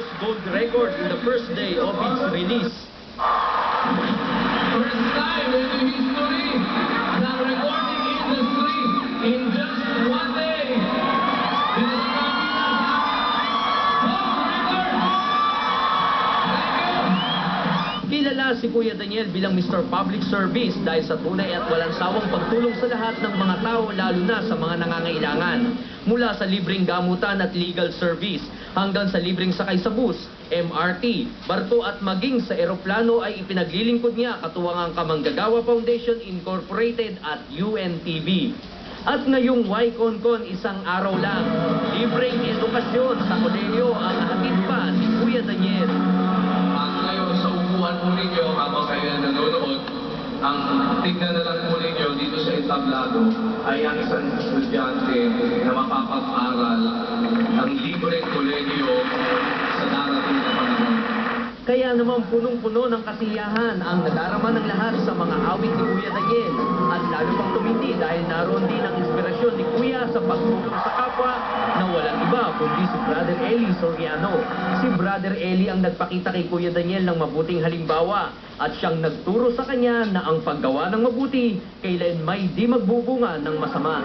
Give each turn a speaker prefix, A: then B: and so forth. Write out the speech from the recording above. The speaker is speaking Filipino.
A: Guinness Gold Record in the first day of its release.
B: First time in the history ng recording industry in just one day.
A: Kilala si Kuya Daniel bilang Mr. Public Service dahil sa tunay at walang sawang pagtulong sa lahat ng mga tao lalo na sa mga nangangailangan. Mula sa libreng gamutan at legal service hanggang sa libreng sakay sa bus, MRT, barko at maging sa eroplano ay ipinaglilingkod niya katuwang ang Kamanggagawa Foundation Incorporated at UNTV. At ngayong Y-Con-Con isang araw lang, libreng edukasyon sa kolehiyo ang hatid pa ni Kuya Daniel.
B: Ngayon sa upuan po ninyo habang kayo nanonood, ang tignan na lang po ninyo dito sa entablado ay ang isang estudyante na makapag-aral ng libreng kolehiyo sa darating na panahon.
A: Kaya naman punong-puno ng kasiyahan ang nadarama ng lahat sa mga awit ni Kuya Daniel. At lalo pang tumindi dahil naroon din ang inspirasyon ni Kuya sa pagtulong sa kapwa na walang iba kundi si Brother Eli Soriano. Si Brother Eli ang nagpakita kay Kuya Daniel ng mabuting halimbawa at siyang nagturo sa kanya na ang paggawa ng mabuti kailan may di magbubunga ng masama.